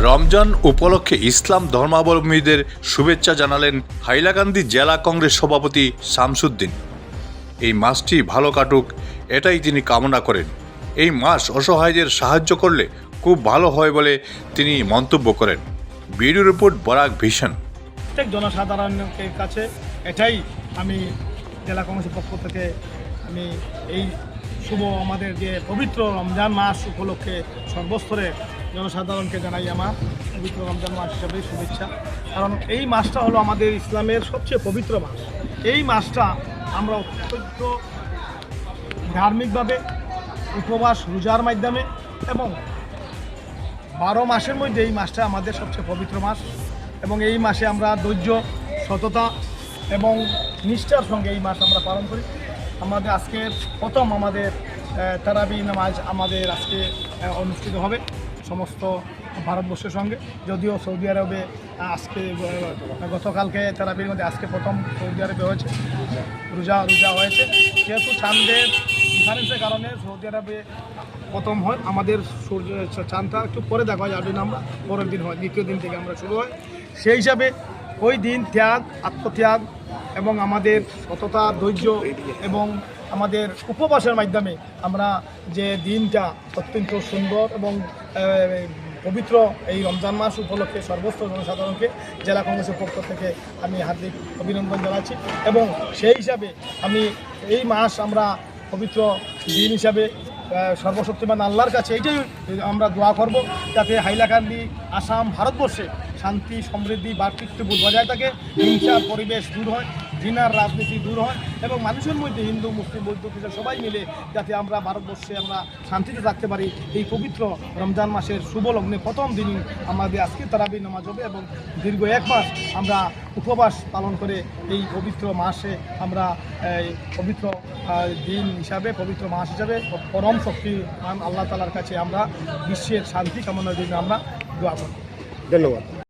রমজান উপলক্ষে ইসলাম ধর্মাবলম্বীদের শুভেচ্ছা জানালেন হাইলাকান্দি জেলা কংগ্রেস সভাপতি শামসুদ্দিন। এই মাসটি ভালো কাটুক এটাই তিনি কামনা করেন। এই মাস অসহায়দের সাহায্য করলে খুব ভালো হয় বলে তিনি মন্তব্য করেন। Video report Barak vision. প্রত্যেক জনসাধারণের কাছে এটাই আমি জেলা কংগ্রেসের পক্ষ থেকে আমি এই শুভ আমাদের যে পবিত্র রমজান মাস উপলক্ষে সর্বস্তরে জনসাধারণকে জানাই আমার পবিত্র রমজান মাস হিসাবে শুভেচ্ছা। কারণ এই মাসটা হলো আমাদের ইসলামের সবচেয়ে পবিত্র মাস। এই মাসটা আমরা অত্যন্ত ধার্মিকভাবে উপবাস রোজার মাধ্যমে এবং 12 মাসের মধ্যে এই মাসটা আমাদের সবচেয়ে পবিত্র মাস এবং এই মাসে আমরা ধৈর্য, সততা এবং নিষ্ঠার সঙ্গে এই মাস আমরা পালন করি। আমাদের আজকের প্রথম আমাদের তারাবি নামাজ আমাদের আজকে অনুষ্ঠিত হবে সমস্ত ভারতবর্ষের সঙ্গে। যদিও সৌদি আরবে আজকে গতকালকে তারাবির মধ্যে আজকে প্রথম সৌদি আরবে হয়েছে, রোজা হয়েছে। যেহেতু চাঁদের ডিফারেন্সের কারণে সৌদি আরবে প্রথম হয়, আমাদের সূর্য চাঁদটা একটু পরে দেখা হয়, আরবি আমরা পরের দিন হয়, দ্বিতীয় দিন থেকে আমরা শুরু হয়। সেই হিসাবে ওই দিন ত্যাগ, আত্মত্যাগ এবং আমাদের সততা, ধৈর্য এবং আমাদের উপবাসের মাধ্যমে আমরা যে দিনটা অত্যন্ত সুন্দর এবং পবিত্র এই রমজান মাস উপলক্ষে সর্বস্ত জনসাধারণকে জেলা কংগ্রেসের পক্ষ থেকে আমি হার্দিক অভিনন্দন জানাচ্ছি। এবং সেই হিসাবে আমি এই মাস আমরা পবিত্র দিন হিসাবে সর্বশক্তিমান আল্লাহর কাছে এইটাই আমরা দোয়া করব, যাতে হাইলাকান্দি, আসাম, ভারতবর্ষে শান্তি, সমৃদ্ধি, ভ্রাতৃত্ববোধ বজায় থাকে, হিংসার পরিবেশ দূর হয়, ঘৃণার রাজনীতি দূর হয় এবং মানুষের মধ্যে হিন্দু, মুসলিম, বৌদ্ধ, খ্রিস্টান সবাই মিলে যাতে আমরা ভারতবর্ষে আমরা শান্তিতে থাকতে পারি। এই পবিত্র রমজান মাসের শুভ লগ্নে প্রথম দিনই আমাদের আজকে তারাবি নামাজ হবে এবং দীর্ঘ 1 মাস আমরা উপবাস পালন করে এই পবিত্র মাসে আমরা পবিত্র দিন হিসাবে, পবিত্র মাস হিসাবে পরম শক্তিমান আল্লাহ তাআলার কাছে আমরা বিশ্বের শান্তি কামনার জন্য আমরা দোয়া করি। ধন্যবাদ।